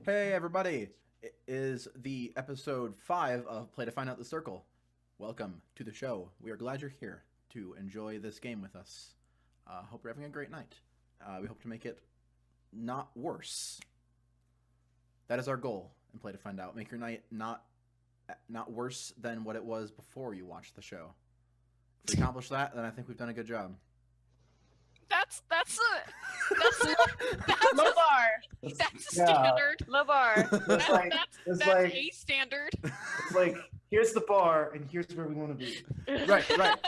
Hey everybody! It is the episode 5 of Play to Find Out the Circle. Welcome to the show. We are glad you're here to enjoy this game with us. Hope you're having a great night. We hope to make it not worse. That is our goal in Play to Find Out. Make your night not worse than what it was before you watched the show. If we accomplish that, then I think we've done a good job. That's Low bar. That's a standard. Low bar. That's like- a standard. It's like, here's the bar, and here's where we want to be. Right.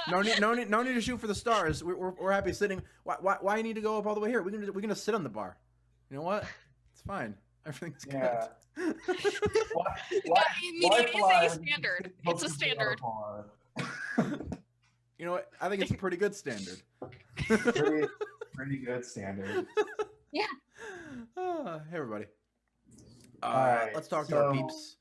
No need to shoot for the stars. We're happy sitting. Why you need to go up all the way here? We can just sit on the bar. You know what? It's fine. Everything's good. Yeah. It is a standard. It's a standard. You know what? I think it's a pretty good standard. Pretty good standard. Yeah. Hey everybody. Alright, Let's talk to our peeps.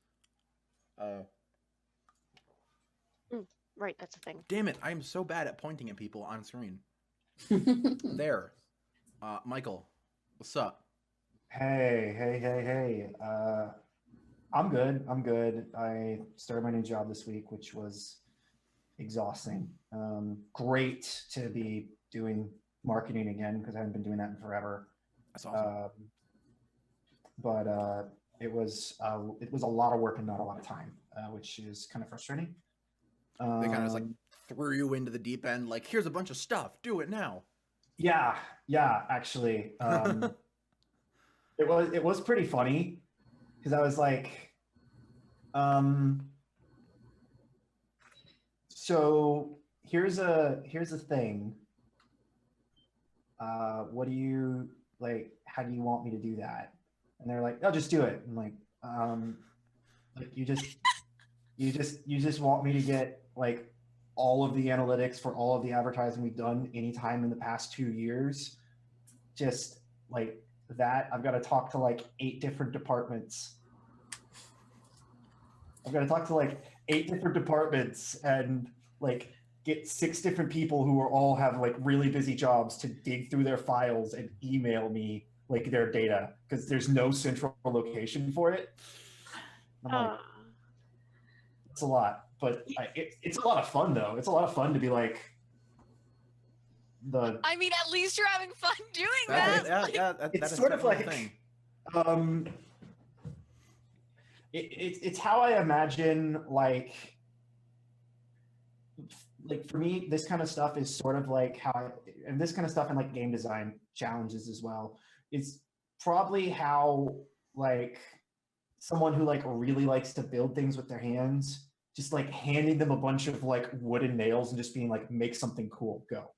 Right, that's a thing. Damn it! I am so bad at pointing at people on screen. There, Michael, what's up? Hey. I'm good. I started my new job this week, which was exhausting. Great to be doing marketing again because I haven't been doing that in forever. That's awesome. But it was a lot of work and not a lot of time, which is kind of frustrating. They kind of just like threw you into the deep end. Like, here's a bunch of stuff. Do it now. Yeah. Actually, it was pretty funny because I was like, so here's a thing. What do you like? How do you want me to do that? And they're like, "Oh, just do it." I'm like, you just want me to get like all of the analytics for all of the advertising we've done anytime in the past 2 years, just like that. I've got to talk to like 8 different departments. And like get 6 different people who are all have like really busy jobs to dig through their files and email me like their data because there's no central location for it. I'm like, it's a lot, but it's a lot of fun though. It's a lot of fun to be like I mean, at least you're having fun doing that. It's sort of like thing. It's how I imagine like for me, this kind of stuff is sort of like and this kind of stuff in like game design challenges as well. It's probably how like someone who like really likes to build things with their hands, just like handing them a bunch of like wooden nails and just being like, make something cool, go.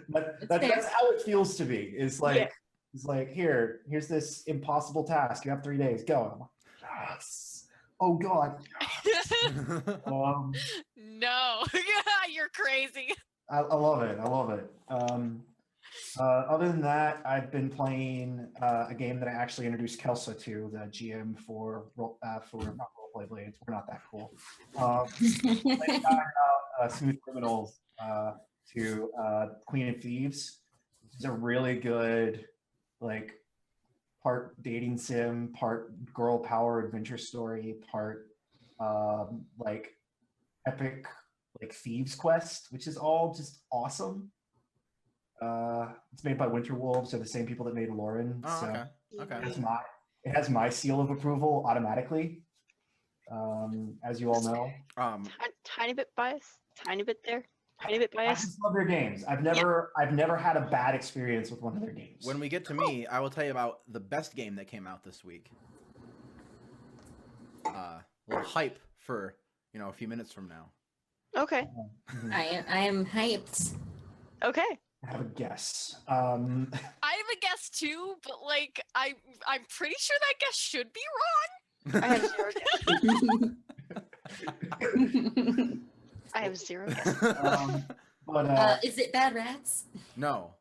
That's how it feels to me. It's like, It's like, here's this impossible task. You have 3 days, go. I'm like, yes. Oh God. No, you're crazy. I love it. Other than that, I've been playing a game that I actually introduced Kelsa to, the GM for not Roleplay Blades. We're not that cool. Smooth Criminals to Queen of Thieves. It's a really good, like, part dating sim, part girl power adventure story, part like epic like thieves quest, which is all just awesome. It's made by Winter Wolves, so the same people that made Lauren. Oh, so okay. it has my seal of approval automatically, as you all know. Tiny bit biased. Tiny bit there. Tiny bit I biased. just love their games. I've never had a bad experience with one of their games. When we get to me, I will tell you about the best game that came out this week. A little hype for a few minutes from now. Okay. I am hyped. Okay. I have a guess. I have a guess too, but like I'm pretty sure that guess should be wrong. I have 0 guess. I have 0 guess. Is it Bad Rats? No,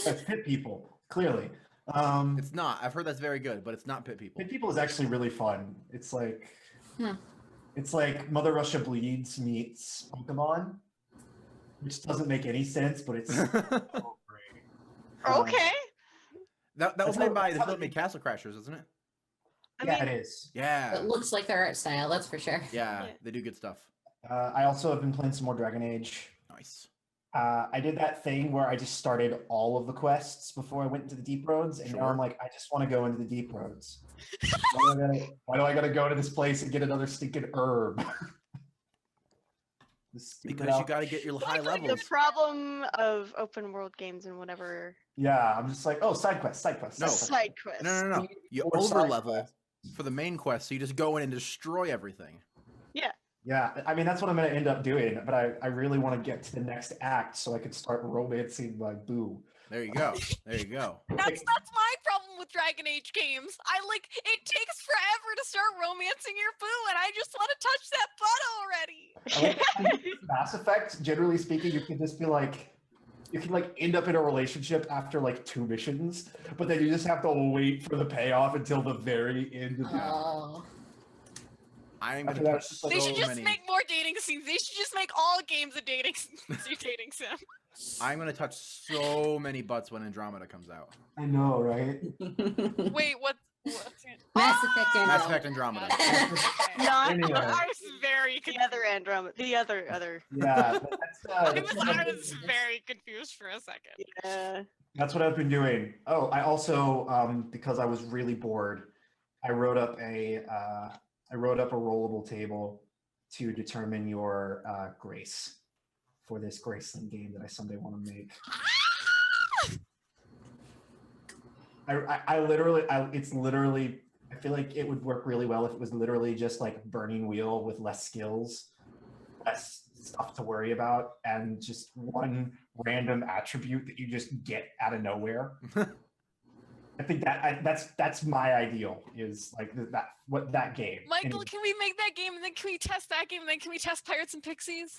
that's Pit People, clearly. it's not. I've heard that's very good, but it's not Pit People. Pit People is actually really fun. It's like it's like Mother Russia Bleeds meets Pokemon, which doesn't make any sense, but it's so great. Okay. That was That's made how- by that's the how people that they- made Castle Crashers, isn't it? Yeah, it is. Yeah. It looks like their art style, that's for sure. Yeah, Yeah. they do good stuff. I also have been playing some more Dragon Age. Nice. I did that thing where I just started all of the quests before I went into the deep roads, and now I'm Sure. like, I just want to go into the deep roads. Why do I gotta go to this place and get another stinking herb? This stupid Because you out- got to get your high The levels. problem of open world games and whatever Yeah, I'm just like, oh, side quest, side quest. No. side quest. No. You Or side over level quests. for the main quest, so you just go in and destroy everything. Yeah, I mean that's what I'm gonna end up doing, but I really want to get to the next act so I can start romancing my boo. There you go. There you go. That's my problem with Dragon Age games. It takes forever to start romancing your boo, and I just want to touch that butt already. I like Mass Effect, generally speaking, you can just be like, you can like end up in a relationship after like 2 missions, but then you just have to wait for the payoff until the very end of the Oh. I'm After gonna that, touch it's so like- They should just many. make more dating scenes. They should just make all games a dating dating sim. I'm gonna touch so many butts when Andromeda comes out. I know, right? Wait, what's it? Mass Effect Oh, Mass Andromeda. Effect Andromeda. Okay. Not Anyway. I was very the confused. other Andromeda. The other. Yeah, I was very confused for a second. that's what I've been doing. Oh, I also, because I was really bored, I wrote up a rollable table to determine your grace for this Graceland game that I someday want to make. It's literally, I feel like it would work really well if it was literally just like Burning Wheel with less skills, less stuff to worry about, and just one random attribute that you just get out of nowhere. I think that's my ideal, is like that game. Michael, Anyway. can we make that game and then can we test that game and then can we test Pirates and Pixies?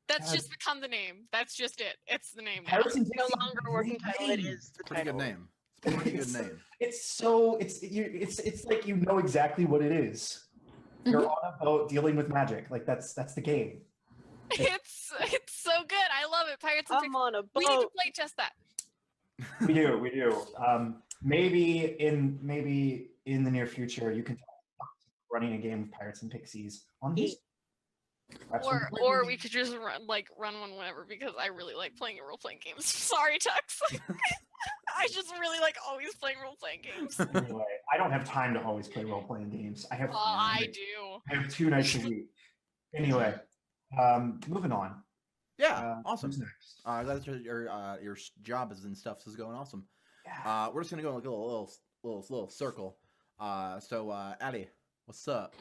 That's God. just become the name. That's just it. It's the name now. Pirates and No Pixies longer is a working great title. It game. is the Pretty title. good name. It's a pretty good It's- name. It's like you know exactly what it is. You're on a boat dealing with magic. Like that's the game. It's so good. I love it. Pirates and I'm Pixies. on a We need to boat. play test that. We do. Maybe in the near future you can talk about running a game of Pirates and Pixies on this. Perhaps Or we- or we could just run one whenever because I really like playing role playing games. Sorry, Tux. I just really like always playing role playing games. Anyway, I don't have time to always play role playing games. I have I do. I have 2 nights a week. Anyway, moving on. Yeah, awesome. Who's next? Glad that your job is and stuff is going awesome. Yeah. We're just gonna go like a little circle. So Addie, what's up?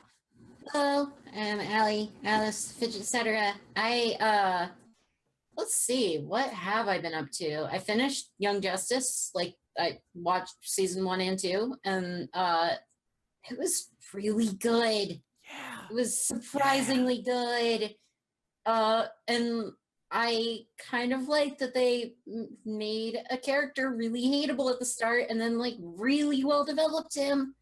Hello, I'm Allie, Alice, Fidget, etc. Let's see, what have I been up to? I finished Young Justice, like I watched season 1 and 2, and it was really good. Yeah. It was surprisingly good. And I kind of like that they made a character really hateable at the start and then like really well developed him.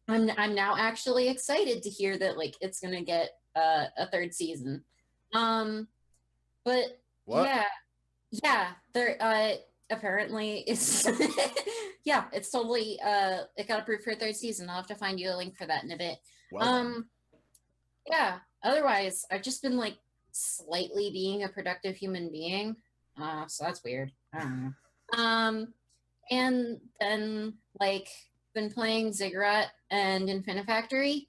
I'm now actually excited to hear that like it's gonna get a 3rd season. But What? yeah, there apparently it's yeah, it's totally it got approved for a 3rd season. I'll have to find you a link for that in a bit. Well, Yeah, otherwise I've just been like slightly being a productive human being. So that's weird. I don't know. And then like been playing Ziggurat and Infinifactory.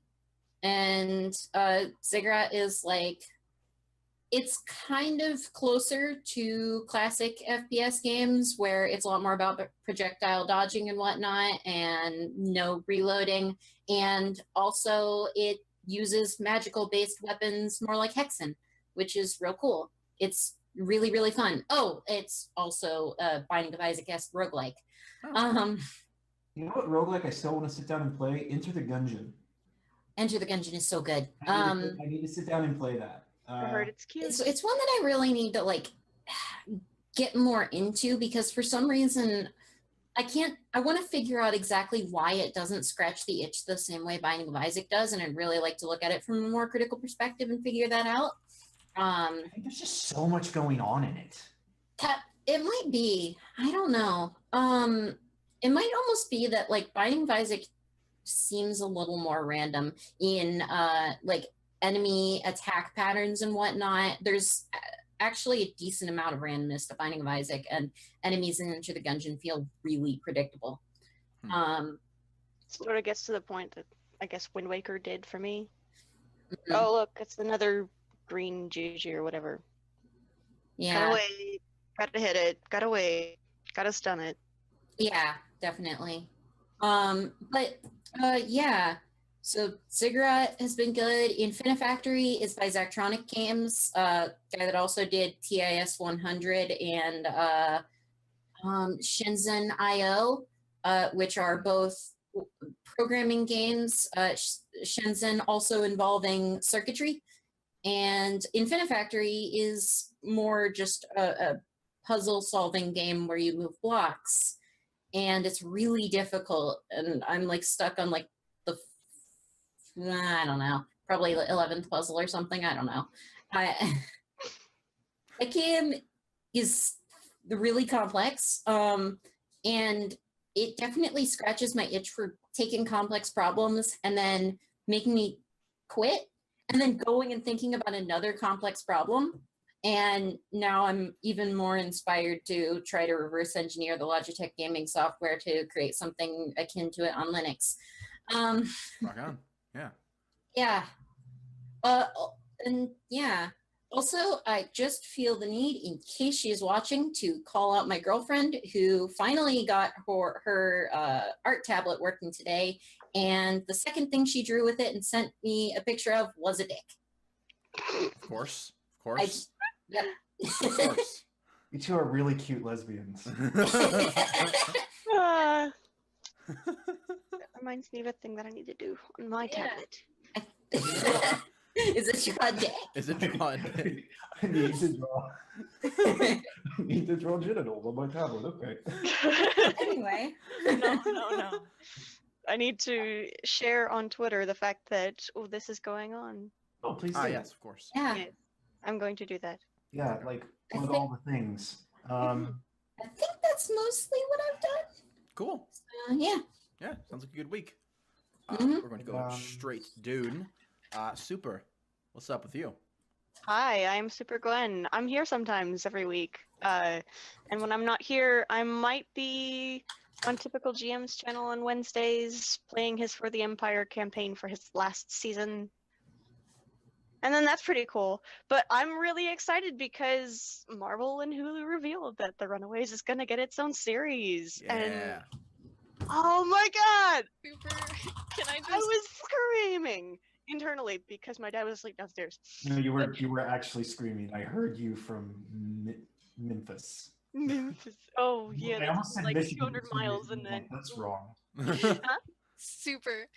And Ziggurat is like, it's kind of closer to classic FPS games where it's a lot more about projectile dodging and whatnot and no reloading. And also it uses magical based weapons more like Hexen, which is real cool. It's really, really fun. Oh, it's also Binding of Isaac-esque roguelike. You know what roguelike I still want to sit down and play? Enter the Gungeon. Enter the Gungeon is so good. I need to sit down and play that. I heard it's cute. It's one that I really need to like get more into because for some reason I want to figure out exactly why it doesn't scratch the itch the same way Binding of Isaac does, and I'd really like to look at it from a more critical perspective and figure that out. I think there's just so much going on in it. It might be. I don't know. It might almost be that like Binding of Isaac seems a little more random in like enemy attack patterns and whatnot. There's actually a decent amount of randomness to Binding of Isaac, and enemies in Enter the Gungeon feel really predictable. Sort of gets to the point that I guess Wind Waker did for me. Mhm. Oh, look, it's another green Gigi or whatever. Yeah. Gotta wait, gotta hit it, gotta wait, gotta stun it. Yeah, definitely. But yeah. So Ziggurat has been good. Infinifactory is by Zachtronic Games, guy that also did TIS 100 and Shenzhen IO, which are both programming games. Shenzhen also involving circuitry, and Infinifactory is more just a puzzle solving game where you move blocks, and it's really difficult. And I'm like stuck on like I don't know, probably the 11th puzzle or something. I don't know. The game is really complex, and it definitely scratches my itch for taking complex problems and then making me quit, and then going and thinking about another complex problem. And now I'm even more inspired to try to reverse engineer the Logitech gaming software to create something akin to it on Linux. Rock on. Yeah. Yeah. And yeah. Also, I just feel the need, in case she is watching, to call out my girlfriend who finally got her art tablet working today. And the second thing she drew with it and sent me a picture of was a dick. Of course. Of course. Yep. Of course. You two are really cute lesbians. That reminds me of a thing that I need to do on my Yeah. tablet. Is it your dick? Is it John? I need to draw genitals on my tablet. Okay. Anyway. No. I need to share on Twitter the fact that, this is going on. Oh, please Ah, do. yes, of course. Yeah. Yes, I'm going to do that. Yeah, like I with think- all the things. I think that's mostly what I've done. Cool. Yeah. Yeah, sounds like a good week. Mhm. We're going to go straight to Dune. Super. What's up with you? Hi, I'm Super Gwen. I'm here sometimes every week. And when I'm not here, I might be on Typical GM's channel on Wednesdays playing his For the Empire campaign for his last season. And then that's pretty cool. But I'm really excited because Marvel and Hulu revealed that The Runaways is going to get its own series. Yeah. And oh my god! Super. Can I just? I was screaming internally because my dad was asleep downstairs. No, you were actually screaming. I heard you from Memphis. Memphis. Oh yeah, I that's almost said like Michigan 200 for some miles, reason. and I'm like, then that's wrong. Super.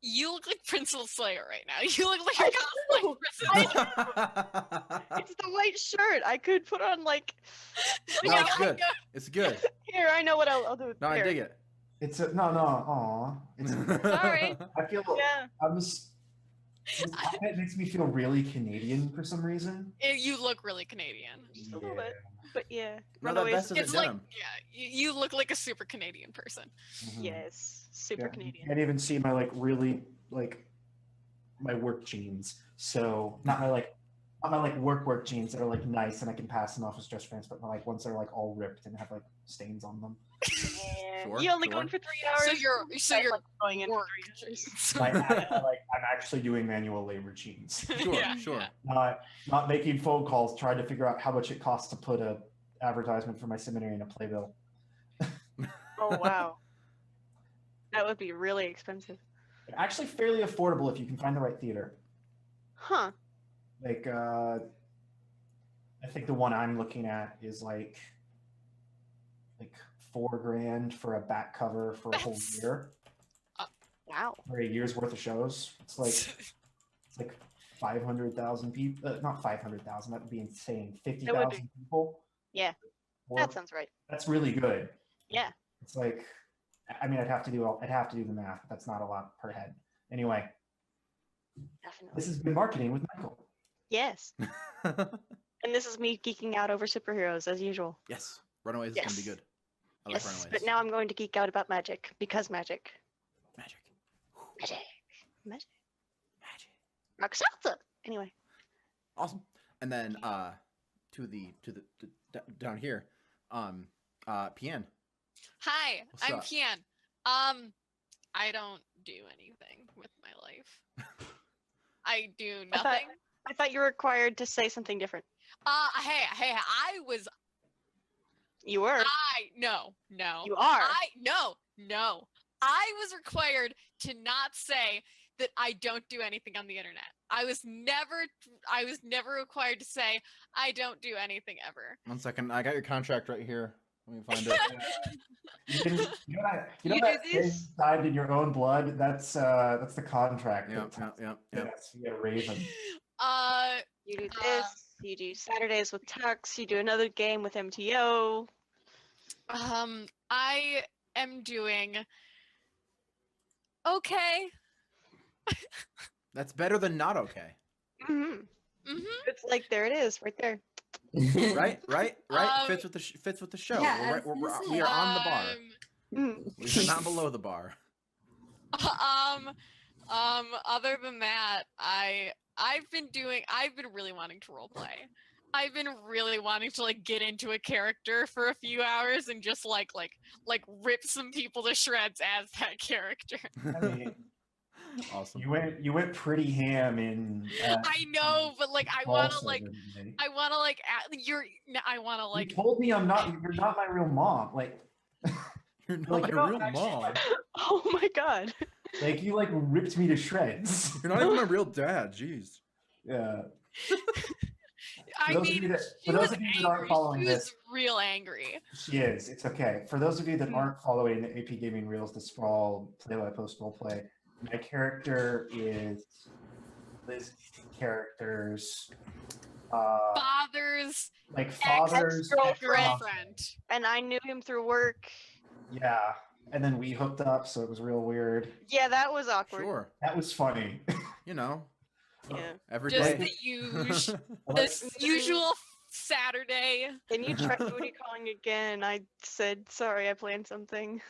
You look like Princess Slayer right now. You look like a know. cosplay person. It's the white shirt. I could put on like. No, Yeah, it's I good. know. It's good. Here, I know what I'll do. No, I Here. dig it. It's a no. Aw. It's. Sorry. I feel. Yeah. I'm just. This outfit makes me feel really Canadian for some reason. You look really Canadian. Just a little bit. But yeah. No, that Runaways. vest isn't It's like, denim. yeah, you look like a super Canadian person. Mhm. Yes. Super Yeah, Canadian. You can't even see my really my work jeans. So not my work jeans that are like nice and I can pass them off as dress pants, but my ones that are like all ripped and have like stains on them. Yeah. Sure, You only sure. going for 3 hours. So I'm, you're like, going in for work 3 hours. I'm actually doing manual labor jeans. Sure, Yeah, sure. yeah. Not making phone calls, trying to figure out how much it costs to put a advertisement for my seminary in a playbill. Oh wow. That would be really expensive. Actually fairly affordable if you can find the right theater. Huh. Like I think the one I'm looking at is like $4,000 for a back cover for a whole That's- year, Wow. for a year's worth of shows. It's like 500,000 people. Not 500,000. That would be insane. That would 50,000 people. Yeah. Or- That sounds right. that's really good. Yeah. It's like, I mean, I'd have to do the math. But that's not a lot per head. Anyway, Definitely. this has been marketing with Michael. Yes. And this is me geeking out over superheroes as usual. Yes. Runaways is going to be Yes. good. I like Yes, Runaways. but now I'm going to geek out about magic because magic. Magic. Magic. Magic. Magic. Rock salsa. Anyway. Awesome. And then down here, Pian. Hi, What's I'm up? Kian. I don't do anything with my life. I do I thought- nothing. I thought you were required to say something different. Hey, You were. no. You are. No. I was required to not say that I don't do anything on the internet. I was never required to say I don't do anything ever. 1 second. I got your contract right here. Let me find it. You know You that do thing this? signed in your own blood? That's the contract. Yep. Yes, you get a raven. You do this. You do Saturdays with Tux. You do another game with MTO. I am doing okay. That's better than not okay. hmm Mhm. It's like there it is, right there. Right? Um, Fits with the show. yeah, We're I was gonna we are say, on the bar. Mhm. We are not below the bar. Other than that, I've been really wanting to roleplay. I've been really wanting to like get into a character for a few hours and just like rip some people to shreds as that character. I mean, Awesome. you went pretty ham in. I know, but like I want to like You told me you're not my real mom. Like You're not Like, my you're not real actually mom. my- Oh my god. you like ripped me to shreds. You're not even my real dad. Jeez. Yeah. I those of mean, you that- she for those was of you that aren't angry. following She this- was real angry. She is. It's okay. For those of you that aren't following the AP Gaming Reels, the Sprawl play-by-post roleplay, my character is Liz characters. Father's Like fathers, ex-girlfriend. girlfriend. And I knew him through work. Yeah, and then we hooked up, so it was real weird. Yeah, that was awkward. Sure. That was funny. You know, Yeah. every Just day. the usual, Like, this usual Saturday. Then you tried booty calling again. I said, sorry, I planned something.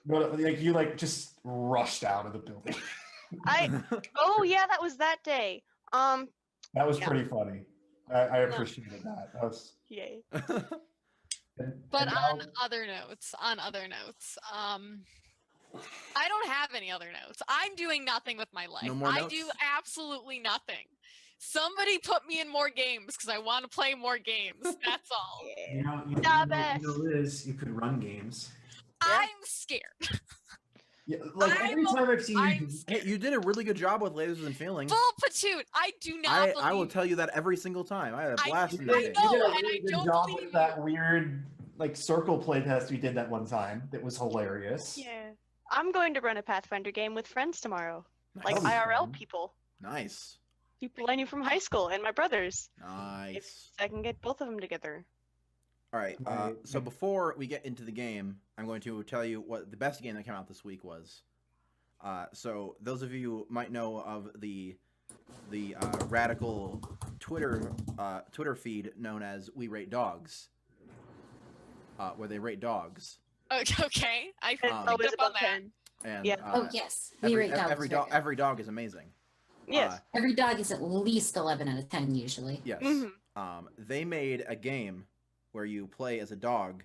you just rushed out of the building. Oh yeah, that was that day. That was Yeah. pretty funny. I appreciated that. That was. Yay. But and on now- other notes, I don't have any other notes. I'm doing nothing with my life. No more I notes? do absolutely nothing. Somebody put me in more games because I want to play more games. That's all. Yeah. know, best. Liz, you could run games. Yeah. I'm scared. Yeah, like every time I've seen you, I'm do- Hey, scared. you did a really good job with lasers and feelings. Full platoon. I do not I will believe. tell you that every single time. I had a I blast do- in the I game. know. you did a and really I good don't job believe with that weird circle playtest we did that one time. That was hilarious. Yeah. I'm going to run a Pathfinder game with friends tomorrow. Like Nice. That'll be IRL fun. people. Nice. People I knew from high school and my brothers. Nice. I can get both of them together. All right. Right. So before we get into the game, I'm going to tell you what the best game that came out this week was. So those of you might know of the radical Twitter feed known as We Rate Dogs, where they rate dogs. Okay, I It's picked always up above on that. 10. And Yeah. Oh yes, we rate dogs. every very dog good. every dog is amazing. Yes. Every dog is at least 11 out of 10 usually. Yes. Mhm. They made a game where you play as a dog,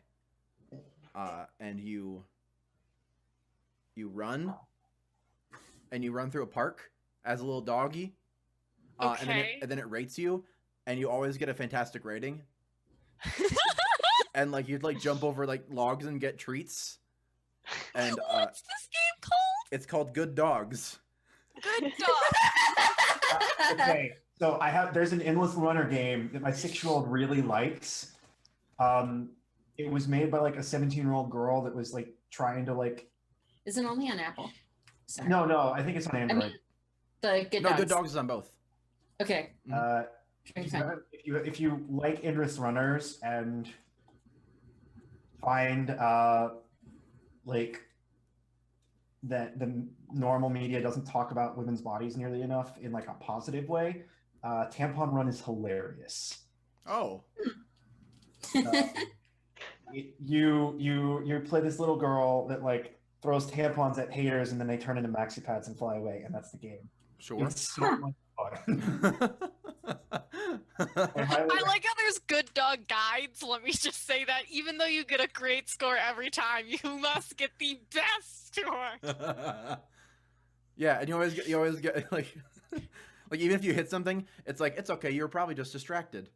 and you run, and you run through a park as a little doggy, Okay. and then it rates you, and you always get a fantastic rating. And like you'd like jump over like logs and get treats, and What's this game called? it's called Good Dogs. Good dog. Okay, so there's an endless runner game that my 6-year-old really likes. It was made by like a 17-year-old girl that was like trying to like. Is it only on Apple? Sorry. No, I think it's on I Android. mean, the good No, dogs. Good Dogs is on both. Okay. Uh, Very if fun. you like endless runners and find like that the normal media doesn't talk about women's bodies nearly enough in like a positive way, Tampon Run is hilarious. Oh. You play this little girl that like throws tampons at haters and then they turn into maxi pads and fly away, and that's the game. Sure. It's so much fun. I like how there's good dog guides. Let me just say that even though you get a great score every time, you must get the best score. Yeah, and you always get like like even if you hit something, it's like it's okay. You're probably just distracted.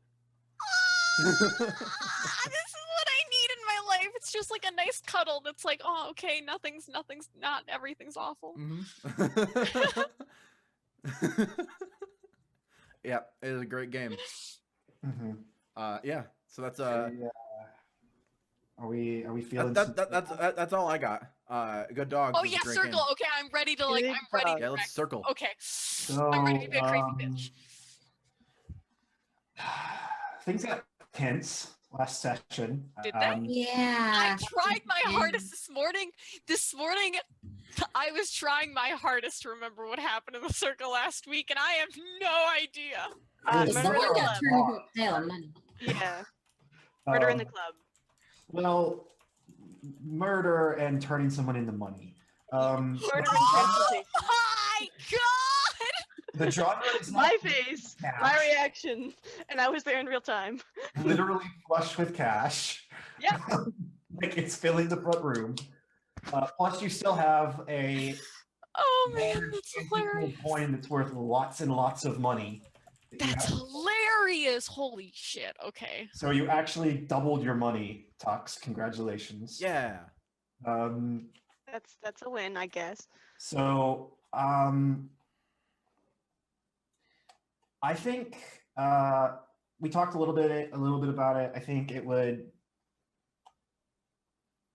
This is what I need in my life. It's just like a nice cuddle that's like, oh, okay, not everything's awful. Mm-hmm. Yeah, it is a great game. Mm-hmm. Yeah. So that's Are we feeling? that's all I got. Good dogs. Oh is a yeah, great circle. game. Okay, I'm ready to like. Good I'm ready. dog. Yeah, let's circle. Okay, So, I'm ready to be a crazy bitch. things got tense last session. Did they? Yeah. I tried my hardest this morning. This morning, I was trying my hardest to remember what happened in the circle last week, and I have no idea. It was Murder in murder the Someone on got club. turned into a pile of money. Yeah. Murder in the Um, club. Well, murder and turning someone into money. Murder and Oh transportation. my god! The genre is not My face, cash, my reaction, and I was there in real time. literally flush with cash. Yeah. Like it's filling the front room. Plus, you still have a Oh man, large that's tangible hilarious. coin that's worth lots and lots of money. that you That's have. hilarious. Holy shit. Okay. So you actually doubled your money, Tux. Congratulations. Yeah. Um, That's a win, I guess. so I think we talked a little bit about it. I think it would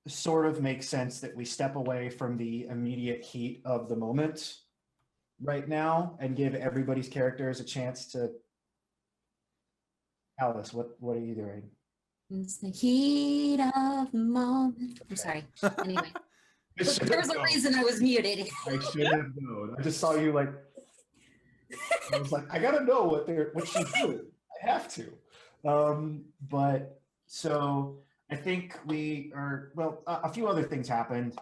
sort of make sense that we step away from the immediate heat of the moment right now and give everybody's characters a chance to. Alice, what are you doing? It's the heat of the moment. I'm sorry. Anyway, I should there have was a known. reason I was muted. I should have known. I just saw you like. I was like, I gotta know what she's doing. I have to. But so I think we are. Well, a few other things happened.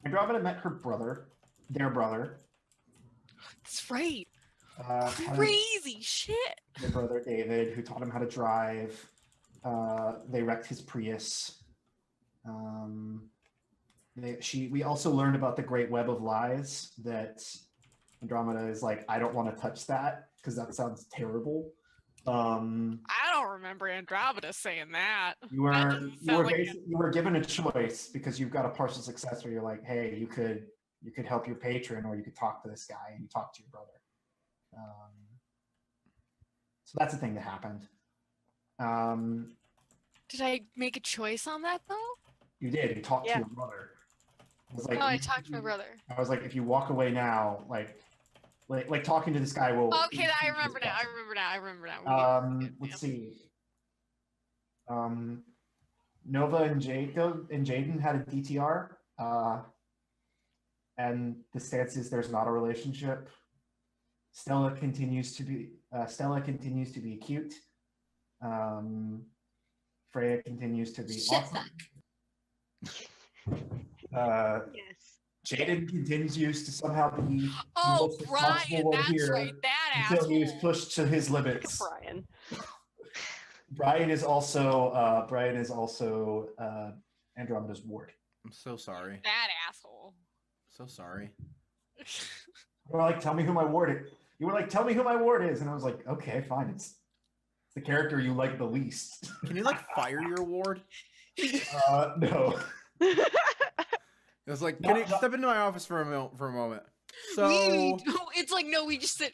Andromeda met her brother, their brother. That's right. Had Crazy shit. their brother David, who taught him how to drive. They wrecked his Prius. We also learned about the great web of lies that Andromeda is like, I don't want to touch that because that sounds terrible. I don't remember Andromeda saying that. You That were doesn't sound like it. you were given a choice because you've got a partial success where you're like, hey, you could help your patron or you could talk to this guy, and you talk to your brother. So that's the thing that happened. Did I make a choice on that though? You did. You talked Yeah. to your brother. I was like, Oh, I talked to my brother. I was like, if you walk away now, like talking to this guy will. Okay, I remember now. I remember now. Let's see. Nova and Jaden had a DTR, and the stance is there's not a relationship. Stella continues to be cute. Freya continues to be Shut awesome. Yes. Jaden continues to somehow be Oh, most Brian, responsible one that's here right. That until he was asshole. pushed to his limits. Brian. Brian is also Andromeda's ward. I'm so sorry. That asshole. So sorry. You were like, tell me who my ward is. You were like, tell me who my ward is, and I was like, okay, fine. It's the character you like the least. Can you like fire your ward? No. It was like, can you step into my office for a moment? So It's like no, we just sit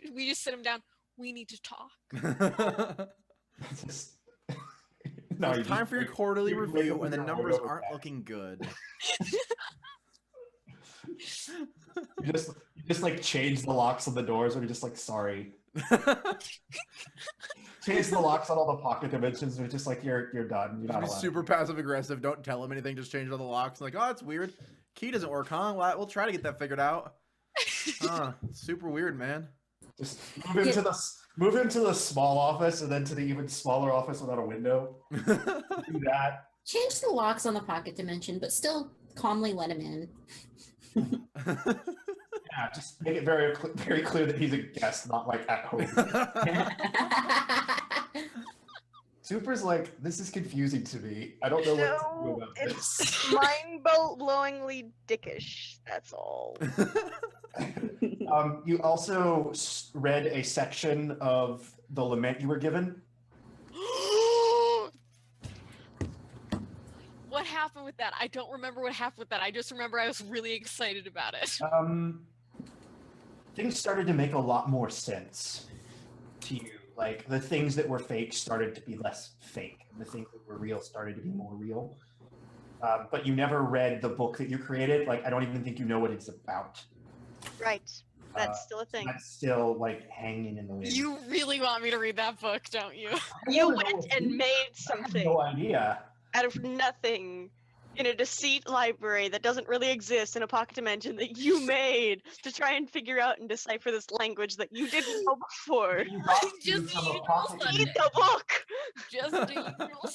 him down. We need to talk. Just- no, you it's time just- for your quarterly you review, make and the your numbers ward aren't back. looking good. You just like change the locks on the doors, or you're just like, sorry. Change the locks on all the pocket dimensions, and it's just like you're done. You're not Be allowed. super passive aggressive. Don't tell him anything. Just change all the locks. Like, oh, that's weird. Key doesn't work, huh? Well, we'll try to get that figured out. Huh? Super weird, man. Just Move him to the small office and then to the even smaller office without a window. Do that. Change the locks on the pocket dimension, but still calmly let him in. Yeah, just make it very very clear that he's a guest, not like at home. Super's like, this is confusing to me. I don't know what to do No, about this. it's mind-blowingly dickish. That's all. You also read a section of the lament you were given. What happened with that? I don't remember what happened with that. I just remember I was really excited about it. Things started to make a lot more sense to you. Like the things that were fake started to be less fake, and the things that were real started to be more real. But you never read the book that you created. Like I don't even think you know what it's about. Right. That's still a thing. That's still like hanging in the wind. You really want me to read that book, don't you? You went and made I have something no idea. out of nothing in a deceit library that doesn't really exist in a pocket dimension that you made to try and figure out and decipher this language that you didn't know before. You got to Just from a eat pocket roll Read the book! Just a usual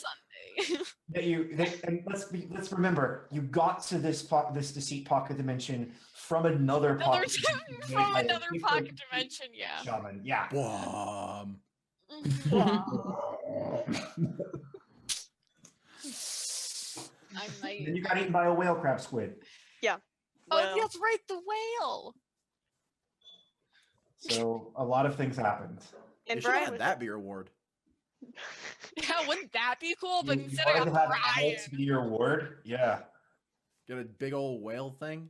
Sunday. and let's remember, you got to this deceit pocket dimension from another pocket dimension made From by a another different pocket dimension, yeah. shaman. Yeah. Wham. I might. Then you got eaten by a whale crab squid. Oh, Well, that's right, the whale. So a lot of things happened. and They should have Brian had was that be your award. Yeah, wouldn't that be cool? But You instead I wanted got to have Brian. Alex be your ward? Yeah. Get a big old whale thing.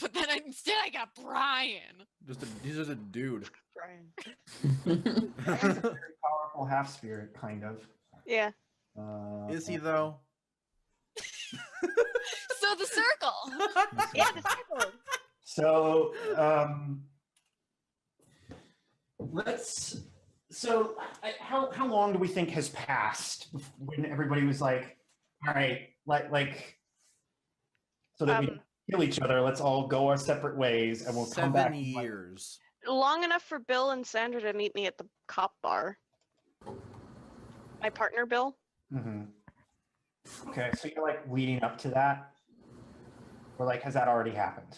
But then instead I got Brian. He's just a dude. Brian. Very powerful half spirit, kind of. Yeah. Is he though? So the circle. Yeah, the circle. So let's. So how long do we think has passed when everybody was like, all right, like, so that we don't kill each other. Let's all go our separate ways, and we'll come back. 7 years. Long enough for Bill and Sandra to meet me at the cop bar. My partner, Bill. Mm-hmm. Okay, so you're like leading up to that, or like has that already happened?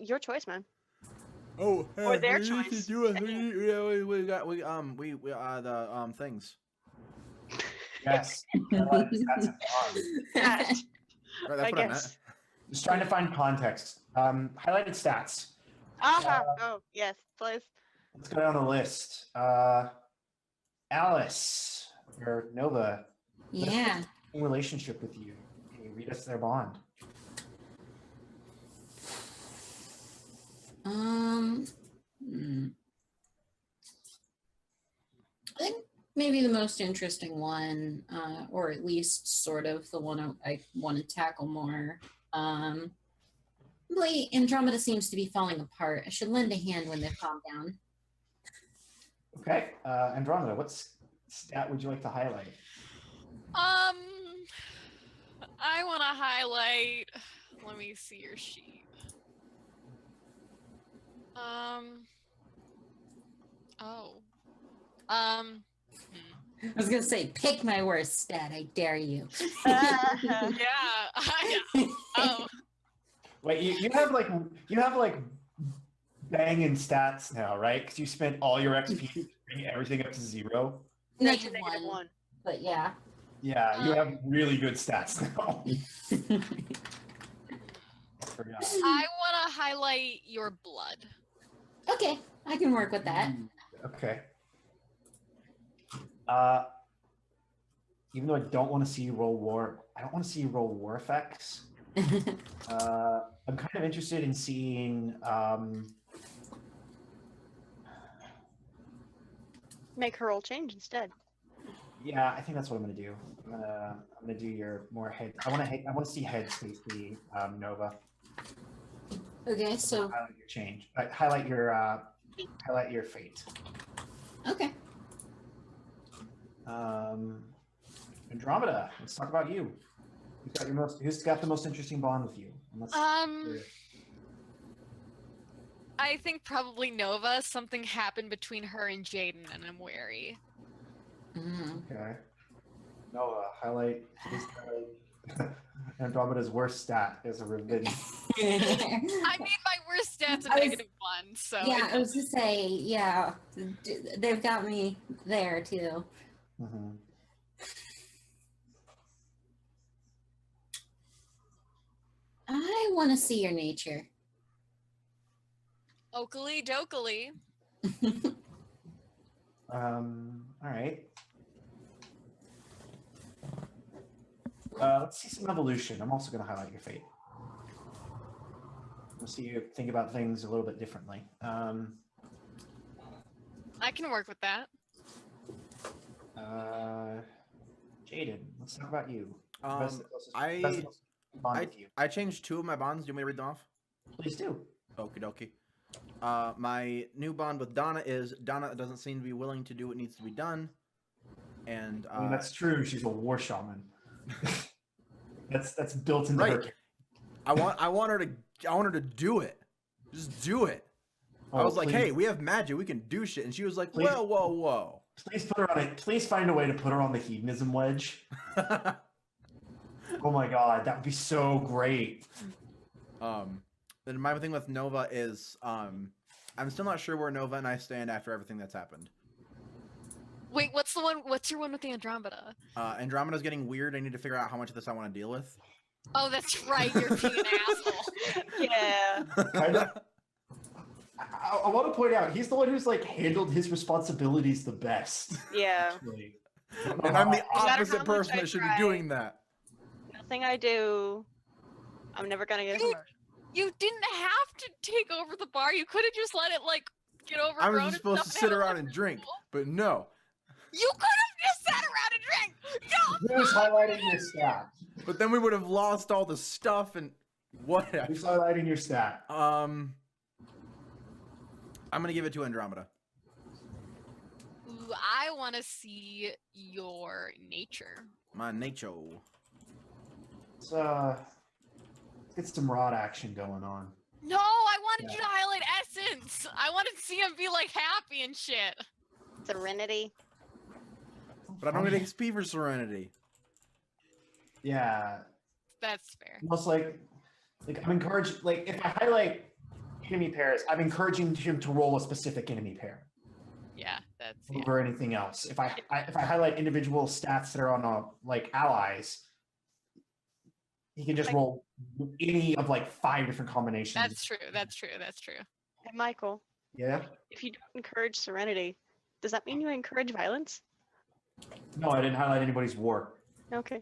Your choice, man. Oh, Or their we choice. should do it. We got the things. Yes. That's That, Right, that's I what I meant. guess. just trying to find context. Highlighted stats. Aha! Oh, yes, please. Let's go down the list. Alice or Nova. Yeah. In relationship with you. Can you read us their bond? I think maybe the most interesting one, or at least sort of the one I want to tackle more. Really, Andromeda seems to be falling apart. I should lend a hand when they calm down. Okay. Andromeda, what stat would you like to highlight? I want to highlight. Let me see your sheet. I was gonna say, pick my worst stat. I dare you. Yeah. Oh. Wait, you have like banging stats now, right? Because you spent all your XP bringing everything up to 0. Negative Negative one, one. but yeah. Yeah, you have really good stats now. Forgot. I want to highlight your blood. Okay, I can work with that. Okay. Even though I don't want to see you roll war, I don't want to see you roll war effects. I'm kind of interested in seeing. Make her roll change instead. Yeah, I think that's what I'm gonna do. I'm gonna do your more head. I want to see headspace be Nova. Okay, so Highlight your change. Highlight your fate. okay. Andromeda, let's talk about you. Who's got the most interesting bond with you? I think probably Nova. Something happened between her and Jaden, and I'm wary. Okay. Noah, please highlight Andromeda's worst stat as a revenge. I mean, my worst stat's a I was- -1, so Yeah, I was to say, yeah, they've got me there too. Mhm. I want to see your nature. Oakley dokley. All right. Let's see some evolution. I'm also going to highlight your fate. We'll see you think about things a little bit differently. I can work with that. Jaden, let's talk about you. I changed 2 of my bonds. Do you want me to read them off? Please do. Okie dokie. My new bond with Donna is Donna doesn't seem to be willing to do what needs to be done, and I mean, that's true. She's a war shaman. that's built into her. I want her to do it. Just do it. I was like, hey, we have magic, we can do shit, and she was like, whoa. Please put her on it. Please find a way to put her on the hedonism wedge. Oh my god, that would be so great. Then my thing with Nova is I'm still not sure where Nova and I stand after everything that's happened. Wait, what's your one with the Andromeda? Andromeda's getting weird. I need to figure out how much of this I want to deal with. Oh, that's right. You're being an asshole. Yeah. I want to point out, he's the one who's like handled his responsibilities the best. Yeah. Actually. And I'm the how opposite much person I that should try. be doing that. Nothing I do, I'm never gonna get a promotion. You didn't have to take over the bar. You could have just let it get overgrown. I was and just supposed stuff to sit have a around look and drink, cool. but no. You could have just sat around and drank. No. Who's highlighting your stat? But then we would have lost all the stuff and whatever. Who's highlighting your stat? I'm gonna give it to Andromeda. Ooh, I want to see your nature. My nature. Let's get some rod action going on. No, I wanted you to highlight essence. I wanted to see him be happy and shit. Serenity. But I don't get XP for Serenity. Yeah. That's fair. Almost like I'm encouraged. If I highlight enemy pairs, I'm encouraging him to roll a specific enemy pair Yeah, that's over anything else. If I highlight individual stats that are on allies, he can just roll any of 5 different combinations. That's true. That's true. Hey, Michael. Yeah. If you don't encourage serenity, does that mean you encourage violence? No, I didn't highlight anybody's war. Okay.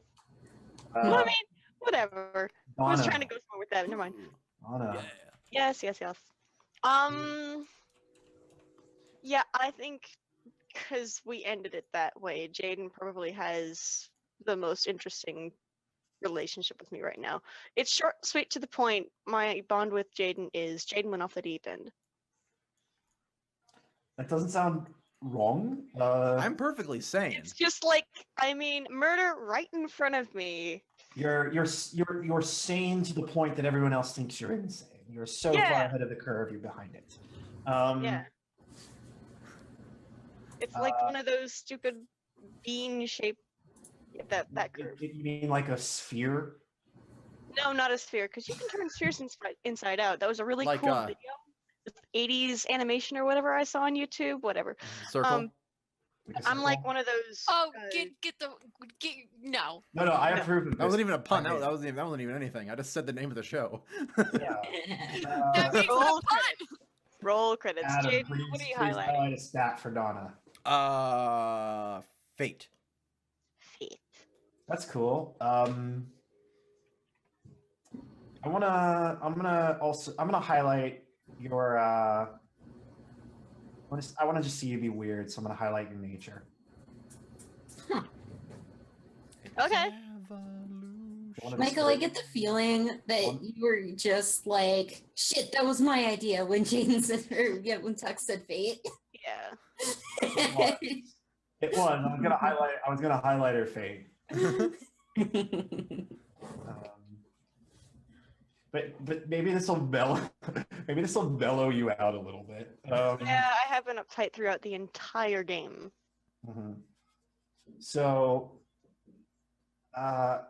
Well, I mean, whatever. I was Donna. trying to go somewhere with that. Never mind. Donna. Yes. Yeah, I think because we ended it that way, Jaden probably has the most interesting relationship with me right now. It's short, sweet, to the point. My bond with Jaden is Jaden went off the deep end. That doesn't sound wrong. I'm perfectly sane. It's just murder right in front of me. You're sane to the point that everyone else thinks you're insane. You're so far ahead of the curve. You're behind it. Yeah. It's one of those stupid bean-shaped that curve. You mean like a sphere? No, not a sphere, because you can turn spheres inside out. That was a really cool video. With 80s animation or whatever I saw on YouTube. Whatever. Circle. I'm like one of those. Oh, no. No, I approve of this. That wasn't even a pun. That wasn't even anything. I just said the name of the show. Yeah. That makes roll it fun. credits. Roll credits. Adam, Jaden, please, what are you please highlighting? highlight a stat for Donna. Fate. Fate. That's cool. I'm gonna highlight your I want to just see you be weird, so I'm gonna highlight your nature. Okay. Michael, I get the feeling that you were just like, shit, that was my idea when Jaden said, when Tuck said fate. Yeah. It was. I was gonna highlight her fate. but maybe this will mellow maybe this will mellow you out a little bit. Yeah, I have been uptight throughout the entire game. Mhm. So, So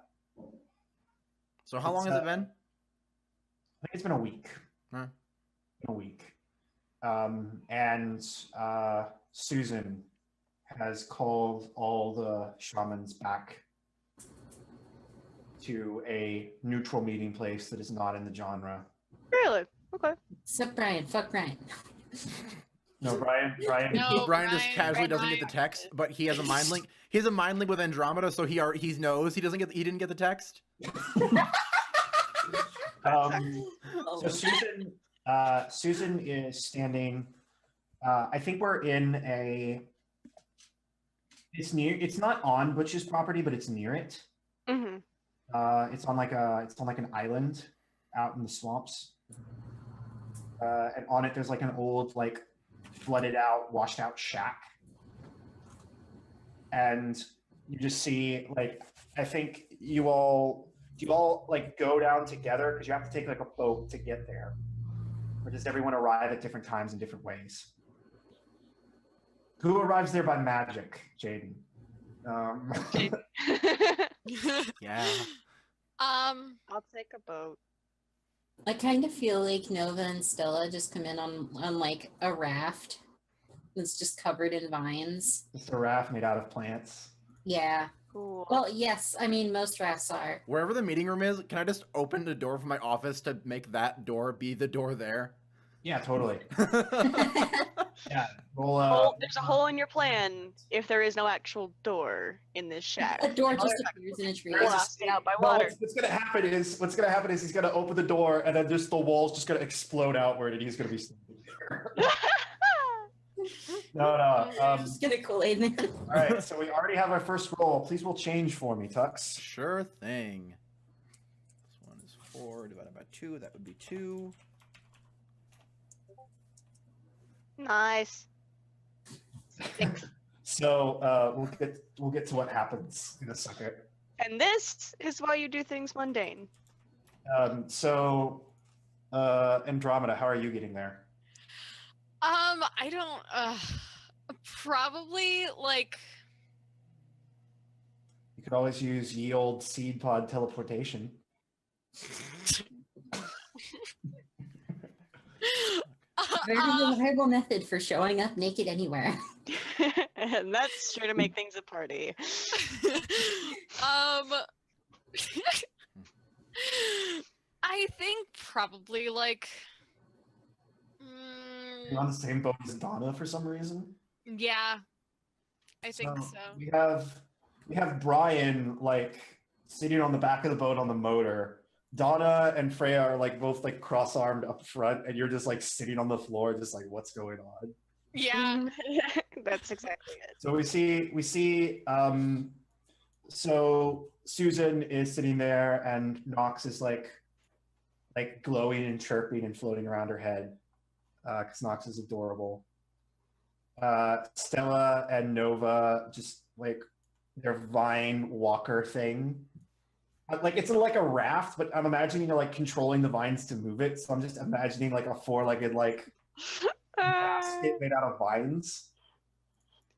how long has it been? I think it's been a week. Huh. A week. And Susan has called all the shamans back to a neutral meeting place that is not in the genre. Really? Okay. Except Brian. Fuck Brian. No, Brian. No. Brian just Brian- casually Brian- doesn't get the text, but he has a mind link. He has a mind link with Andromeda, so he knows he didn't get the text. So Susan is standing. I think we're in a. It's not on Butch's property, but it's near it. Mm-hmm. It's on like an island out in the swamps. And on it, there's like an old, like flooded out, washed out shack. And you just see, like, I think do you all like go down together because you have to take like a boat to get there, or does everyone arrive at different times in different ways? Who arrives there by magic, Jaden? Yeah. I'll take a boat. I kind of feel like Nova and Stella just come in on like a raft that's just covered in vines. It's a raft made out of plants. Yeah. Cool. Well, yes. I mean, most rafts are. Wherever the meeting room is, can I just open the door from my office to make that door be the door there? Yeah, totally. Yeah. There's a hole in your plan if there is no actual door in this shack. A door just appears in a tree. Blasted out by No, water. what's gonna happen is he's gonna open the door and then just the wall's just gonna explode outward and he's gonna be standing there. No. Just get a Kool-Aid man. All right, so we already have our first roll. Please roll change for me, Tux. Sure thing. This one is 4 divided by 2. That would be 2. Nice. 6. So we'll get to what happens in a second. And this is why you do things mundane. So Andromeda, how are you getting there? I don't. Probably like. You could always use ye old seed pod teleportation. Very reliable method for showing up naked anywhere. And that's sure to make things a party. I think probably like. You're on the same boat as Donna for some reason. Yeah, I think so. We have Brian like sitting on the back of the boat on the motor. Donna and Freya are like both like cross-armed up front, and you're just like sitting on the floor, just like what's going on. Yeah. That's exactly it. So we see so Susan is sitting there and Nox is like glowing and chirping and floating around her head because Nox is adorable. Stella and Nova just like their vine walker thing. Like it's like a raft, but I'm imagining you're like controlling the vines to move it. So I'm just imagining like a 4-legged like basket made out of vines.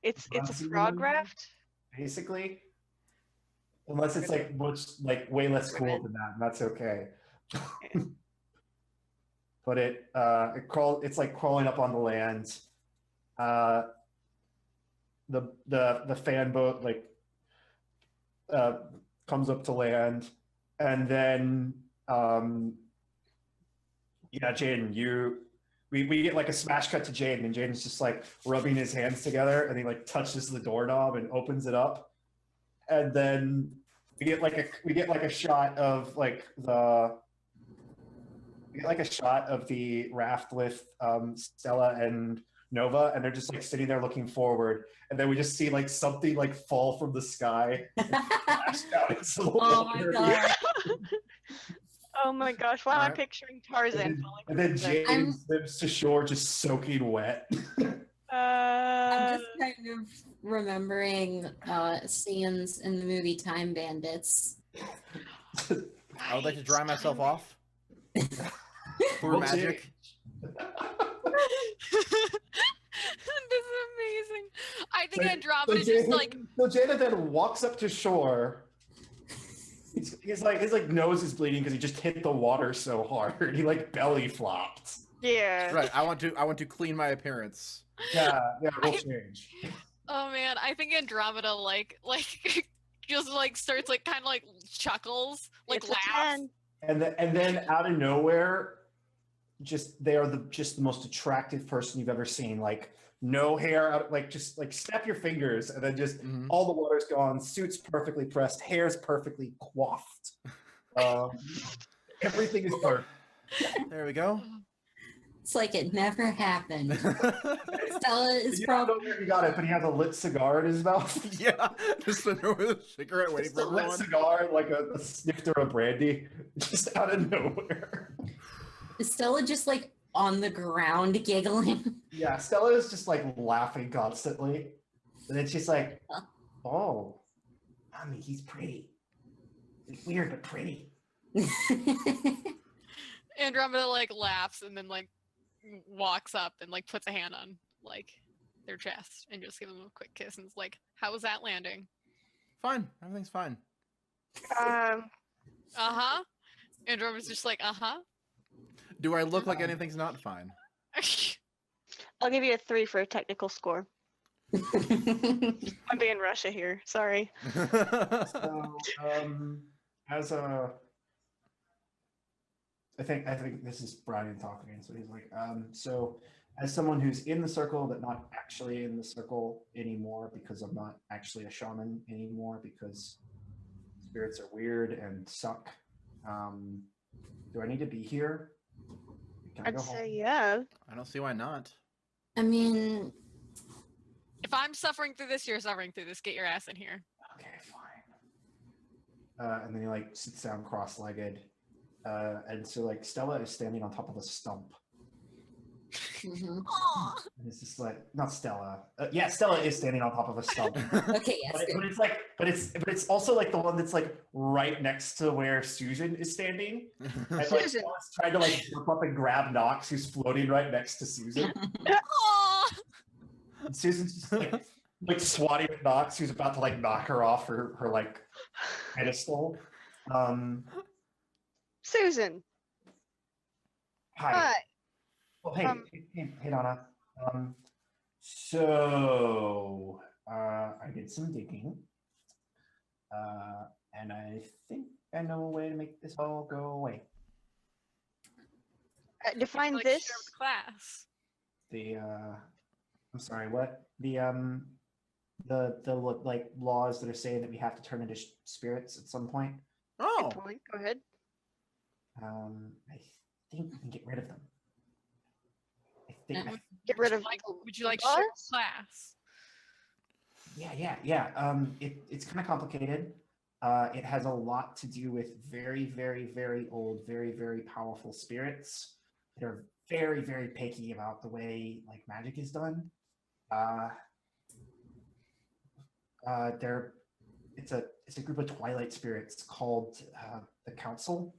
It's a frog raft. Basically. Unless it's like much like way less cool than that, and that's okay. But it's like crawling up on the land. The fan boat like comes up to land, and then Jaden, we get like a smash cut to Jaden, and Jaden's just like rubbing his hands together, and he like touches the doorknob and opens it up, and then we get like a shot of the raft with Stella and Nova, and they're just like sitting there looking forward, and then we just see like something like fall from the sky and splash down into the water. Oh my god. Oh my gosh, why am I picturing Tarzan falling? And then from the sky? Jaden slips to shore just soaking wet. I'm just kind of remembering scenes in the movie Time Bandits. I would like to dry myself off. For We'll magic. This is amazing. I think So Andromeda just like So Jada then walks up to shore. His nose is bleeding because he just hit the water so hard. He like belly flopped. Yeah. Right. I want to clean my appearance. Yeah, we'll change. oh man, I think Andromeda like just like starts like kind of like chuckles, like It's a laughs. 10. And then out of nowhere, they are the most attractive person you've ever seen. Like no hair, like just like snap your fingers, and then just all the water's gone. Suit's perfectly pressed, hair's perfectly coiffed. Everything is perfect. There we go. It's like it never happened. Stella is You don't know probably where he got it, but he has a lit cigar in his mouth. Yeah, just sitting there with a cigarette waiting Just for a lit everyone. cigar, like a snifter of brandy, just out of nowhere. is Stella just like on the ground giggling. Yeah, Stella is just like laughing constantly, and then she's like, "Oh, mommy, he's pretty. It's weird but pretty." Andromeda like laughs and then like walks up and like puts a hand on like their chest and just give them a quick kiss and is like, "How was that landing?" Fine. Everything's fine. Uh-huh. Andromeda's just like, uh-huh. Do I look like anything's not fine? I'll give you a 3 for a technical score. I'm being Russia here. Sorry. So, as a, I think this is Brian talking, so he's like, so as someone who's in the circle but not actually in the circle anymore because I'm not actually a shaman anymore because spirits are weird and suck. Do I need to be here? Can I I'd go say home? yeah. I don't see why not. I mean, If I'm suffering through this, you're suffering through this. Get your ass in here. Okay, fine. And then he like sits down cross-legged. And so like Stella is standing on top of a stump. mhm. Aw. And it's just like not Stella. Yeah, Stella is standing on top of a stump. Okay, yes. But, good. it's like, but it's also like the one that's like right next to where Susan is standing. And like Susan. Stella's trying to like jump up and grab Knox, who's floating right next to Susan. Aw. And Susan's just like swatting at Knox, who's about to like knock her off her like pedestal. Susan. Hi. Hi. Well, hey, Um, hey, Donna. So I did some digging, and I think I know a way to make this all go away. Define Like, this. share with the class. I'm sorry, what? The like laws that are saying that we have to turn into spirits at some point. Oh, Good point. Go ahead. I think we can get rid of them. I think. Uh-uh. Get rid of. Would you like share with us? class? Yeah. It's kind of complicated. It has a lot to do with very, very, very old, very, very powerful spirits. They're very, very picky about the way like magic is done. It's a group of twilight spirits called the Council.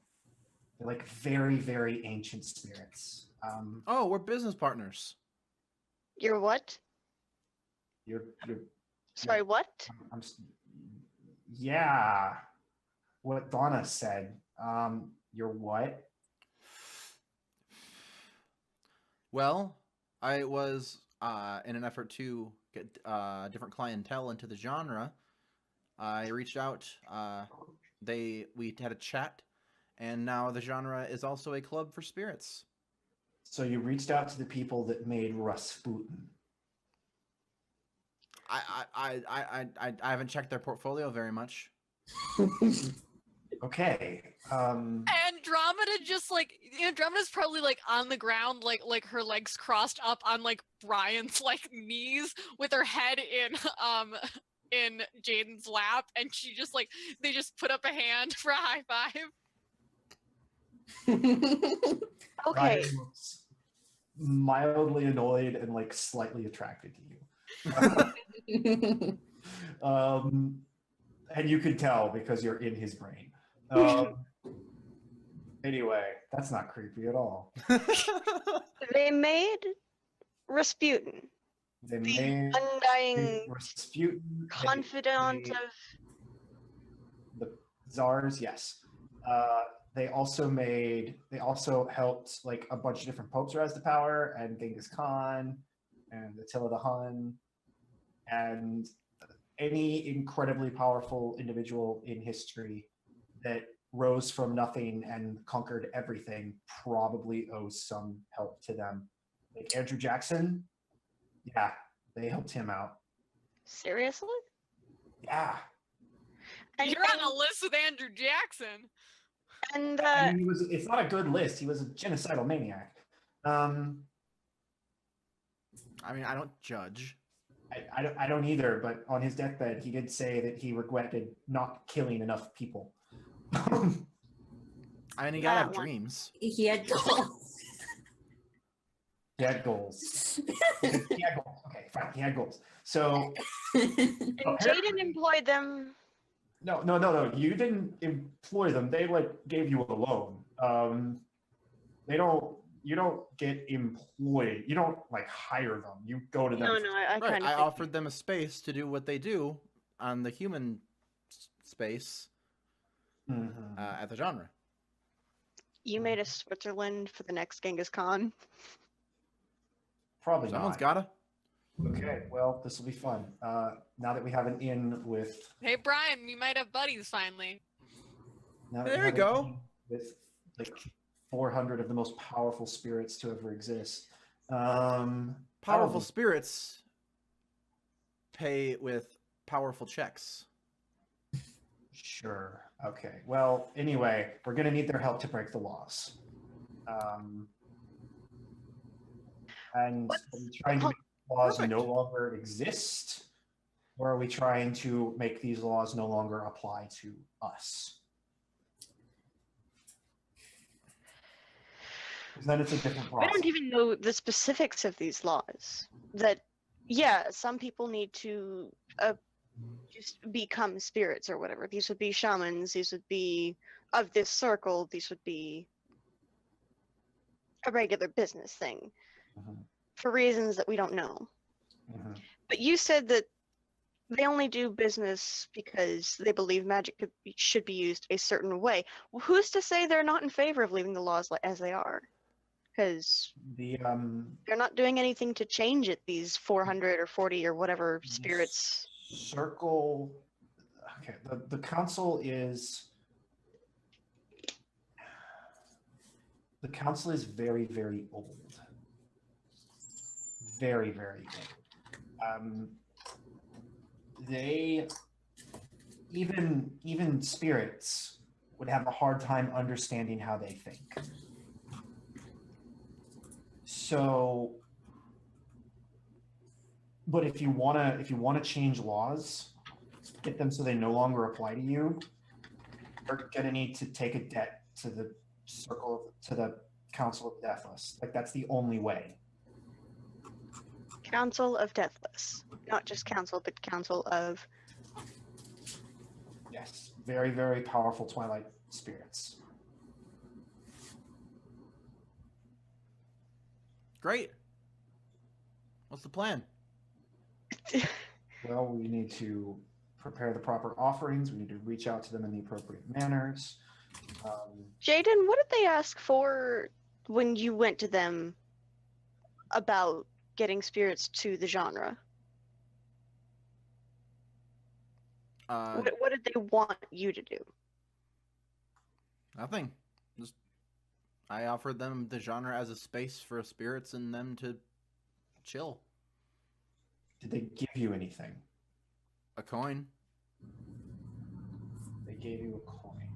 They're like very, very ancient spirits. oh, we're business partners. You're what? You're Sorry, what? yeah. What Donna said. You're what? Well, I was in an effort to get different clientele into the genre. I reached out. We had a chat, and now the genre is also a club for spirits. So you reached out to the people that made Rasputin. I haven't checked their portfolio very much. Okay. Andromeda's probably like on the ground, like her legs crossed up on like Brian's like knees with her head in Jaden's lap, and she just like they just put up a hand for a high five. Okay. Ryan looks mildly annoyed and like slightly attracted to you. And you can tell because you're in his brain. Anyway, that's not creepy at all. They made Rasputin, They the made undying Rasputin. confidant they- of. the czars, yes. They also helped like a bunch of different popes rise to power, and Genghis Khan, and Attila the Hun, and any incredibly powerful individual in history that rose from nothing and conquered everything probably owes some help to them. Like Andrew Jackson, yeah, they helped him out. Seriously? Yeah. And, You're on a list with Andrew Jackson. and I mean, it's not a good list. He was a genocidal maniac. I mean, I don't judge. I don't either, but on his deathbed, he did say that he regretted not killing enough people. I mean, you gotta have That one. dreams. He had goals. He had goals. He had goals. Okay, fine. He had goals. So and Jaden employed them. no. You didn't employ them. They like gave you a loan. You don't get employed. You don't like hire them. You go to them. No, I Right, kind I of. offered them a space to do what they do on the human space Mhm. at the genre. You made a Switzerland for the next Genghis Khan. Probably Someone's not. gotta. Okay, well, this will be fun. Now that we have an in with. Hey, Brian, we might have buddies finally. Now that There we you have an go. in with like 400 of the most powerful spirits to ever exist. Powerful Powerful. spirits pay with powerful checks. Sure. Okay. Well, anyway, we're gonna need their help to break the laws. And are we trying to make laws Perfect. no longer exist, or are we trying to make these laws no longer apply to us? Because then it's a different We process. don't even know the specifics of these laws. That, yeah, some people need to just become spirits or whatever. These would be shamans. These would be of this circle. These would be a regular business thing Mhm. for reasons that we don't know. Mhm. But you said that they only do business because they believe magic should be used a certain way. Well, who's to say they're not in favor of leaving the laws as they are? Because The they're not doing anything to change it, these 400 or 40 or whatever spirits. circle. Okay, the council is. The council is very, very old. Very, very old. They even spirits would have a hard time understanding how they think. So, but if you wanna change laws, get them so they no longer apply to you, you're gonna need to take a debt to the Council of Deathless. Like that's the only way. Council of Deathless. Not just council, but council of. Yes, very, very powerful Twilight spirits. Great. What's the plan? Well, we need to prepare the proper offerings. We need to reach out to them in the appropriate manners. Jaden, what did they ask for when you went to them about getting spirits to the genre? What did they want you to do? Nothing. Just I offered them the genre as a space for spirits and them to chill. Did they give you anything? A coin. They gave you a coin.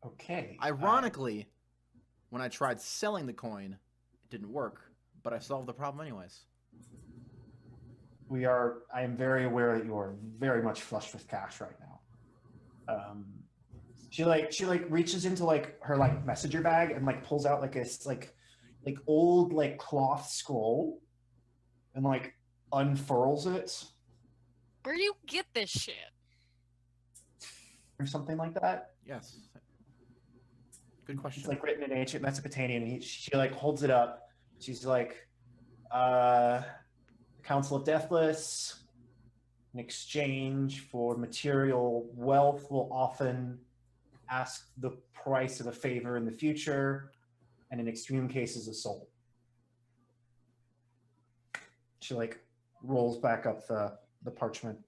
Okay. Ironically, when I tried selling the coin, it didn't work, but I solved the problem anyways. I am very aware that you are very much flushed with cash right now. She reaches into like her like messenger bag and like pulls out like a like old like cloth scroll and like unfurls it Where do you get this shit? or something like that. Yes. Good question. It's like written in ancient Mesopotamian. She like holds it up. She's like, Council of Deathless, in exchange for material wealth, will often ask the price of a favor in the future, and in extreme cases, a soul. She like rolls back up the parchment.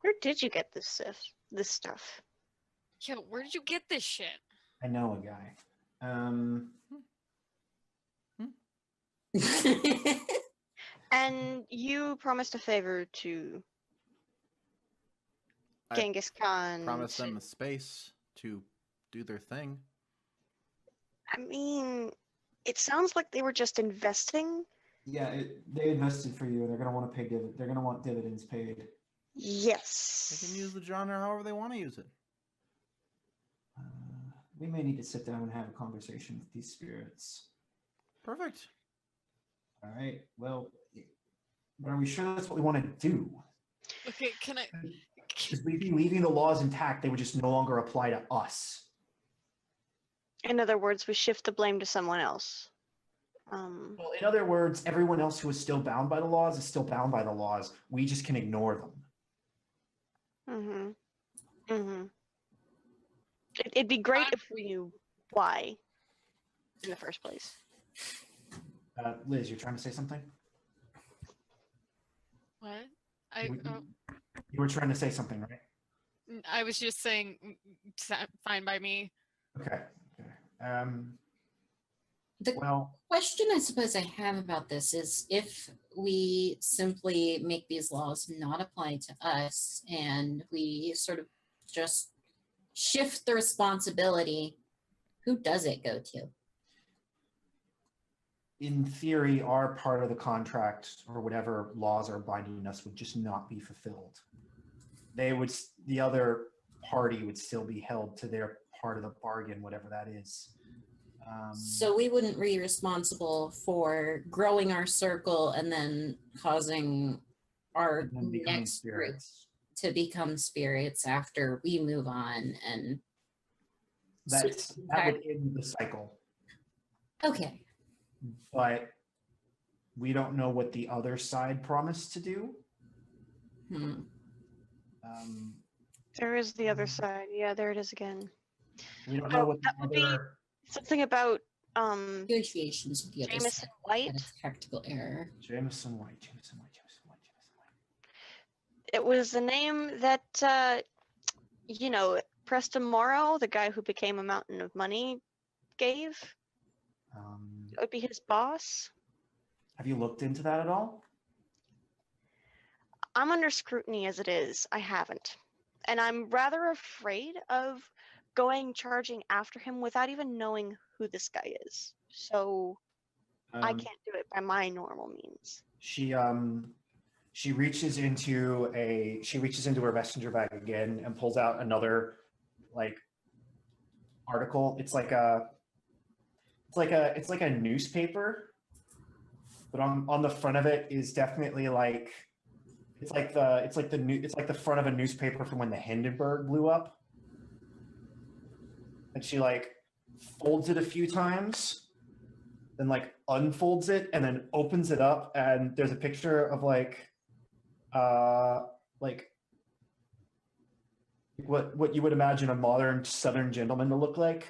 Where did you get this stuff? Yeah, where did you get this shit? I know a guy. And you promised a favor to I Genghis Khan. Promise them a space to do their thing. I mean, it sounds like they were just investing. Yeah, they invested for you, and they're gonna want to pay They're gonna want dividends paid. They Yes. can use the genre however they want to use it. We may need to sit down and have a conversation with these spirits. Perfect. All right. Well, but are we sure that's what we want to do? Okay, can I? Because we'd be leaving the laws intact; they would just no longer apply to us. In other words, we shift the blame to someone else. Well, in other words, everyone else who is still bound by the laws is still bound by the laws. We just can ignore them. It'd be great if we knew why in the first place. Liz, you're trying to say something? What? You were trying to say something, right? I was just saying, fine by me. Okay. The question I suppose I have about this is if we simply make these laws not apply to us and we sort of just shift the responsibility, who does it go to? In theory, our part of the contract or whatever laws are binding us would just not be fulfilled. The other party would still be held to their part of the bargain, whatever that is. So we wouldn't be responsible for growing our circle and then causing our next group to become spirits after we move on, and that would end the cycle. Okay. But we don't know what the other side promised to do. There is the other side. Yeah, there it is again. We don't know what the other... Something about negotiations with the other Jameson side. White. That's a tactical error. Jameson White. It was the name that Preston Morrow, the guy who became a mountain of money, gave. It would be his boss. Have you looked into that at all? I'm under scrutiny as it is. I haven't. And I'm rather afraid of charging after him without even knowing who this guy is. So I can't do it by my normal means. She reaches into her messenger bag again and pulls out another article. It's like a newspaper, but on the front of it is definitely it's like the front of a newspaper from when the Hindenburg blew up. And she folds it a few times, then unfolds it and then opens it up, and there's a picture of what you would imagine a modern Southern gentleman to look like,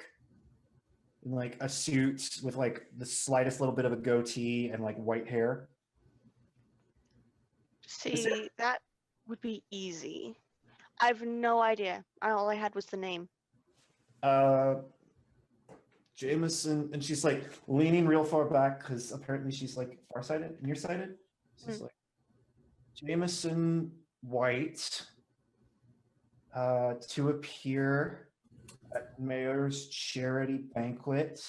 in a suit with the slightest little bit of a goatee and white hair. See, that would be easy. I have no idea. All I had was the name. Jameson, and she's leaning real far back because apparently she's farsighted and nearsighted. She's Jameson White to appear at Mayor's charity banquet,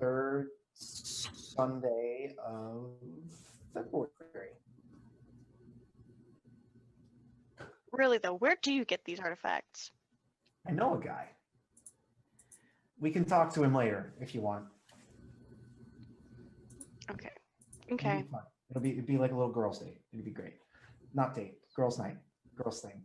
3rd Sunday of February. Really though, where do you get these artifacts? I know a guy. We can talk to him later if you want. Okay. It'd be like a little girls' date. It'd be great. Not date. Girls' night. Girls' thing.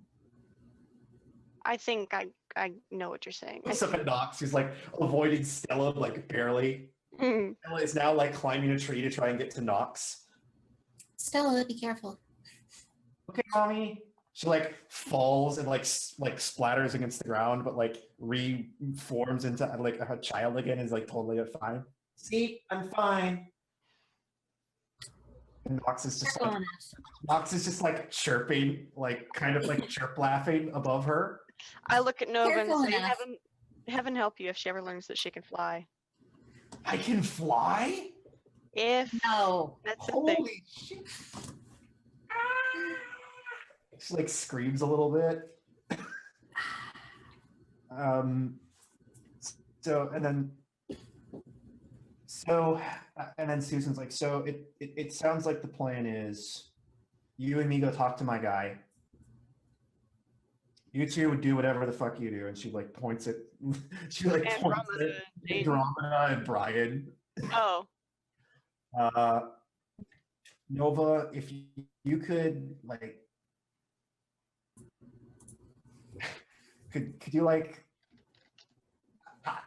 I think I I know what you're saying. I Looks up at Nox, who's like avoiding Stella, like barely. see. Stella is now like climbing a tree to try and get to Nox. Stella, be careful. Okay, mommy. She like falls and like splatters against the ground, but like reforms into like a child again. Is like totally fine. See, I'm fine. And Nox is just Careful like chirping, like kind of like chirp laughing above her. I look at Nova Careful and say, enough. heaven help you if she ever learns that she can fly. I can fly? If No. that's the thing. Holy shit. She like screams a little bit. And then Susan's like, so it sounds like the plan is you and me go talk to my guy. You two would do whatever the fuck you do. And she like points at Andromeda and Brian. Oh, Nova, if you could like could you like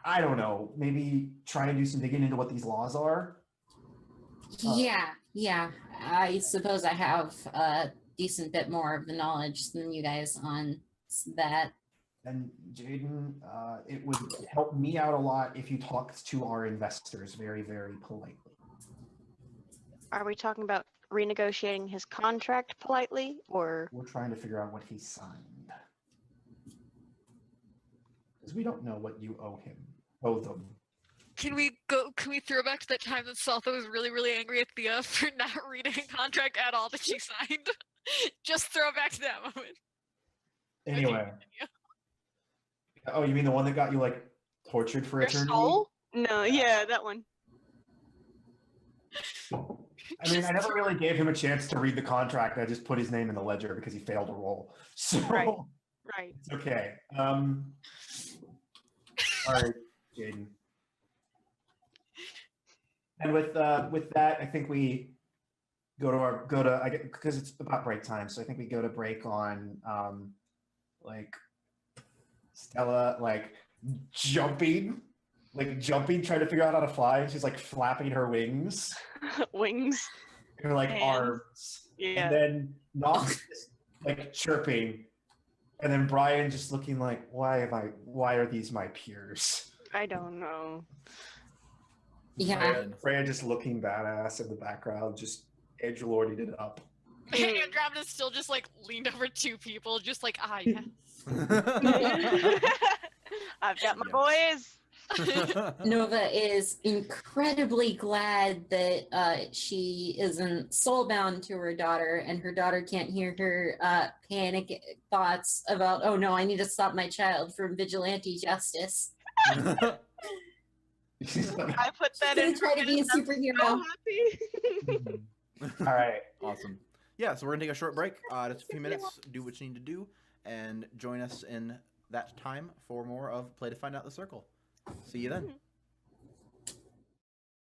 I don't know, maybe try to do some digging into what these laws are? Yeah. I suppose I have a decent bit more of the knowledge than you guys on that. And Jaden, it would help me out a lot if you talked to our investors very, very politely. are we talking about renegotiating his contract politely, or We're trying to figure out what he signed. Because we don't know what you owe them. Can we throw back to that time that Saltha was really, really angry at Thea for not reading a contract at all that she signed? Just throw it back to that moment. Anyway. Oh, you mean the one that got you like tortured for your eternity? soul? No, yeah, that one. I mean, I never really gave him a chance to read the contract. I just put his name in the ledger because he failed a roll. So Right. it's okay. All right, Jaden. And with that, I think we because it's about break time. So I think we go to break on like Stella like jumping, trying to figure out how to fly. And she's like flapping her wings. Wings. Her like Hands. arms. Yeah. And then Nox just like chirping. And then Brian just looking like, why are these my peers? I don't know. Yeah. Freya just looking badass in the background, just edgelording it up. Andromeda's still just like leaned over two people, just like, yes. I've got my boys. Nova is incredibly glad that she isn't soulbound to her daughter, and her daughter can't hear her panic thoughts about, oh no, I need to stop my child from vigilante justice. I put that in. Try to be a superhero. So happy. All right. Awesome. Yeah, so we're gonna take a short break, just a few minutes, do what you need to do, and join us in that time for more of Play to Find Out the Circle. See you then.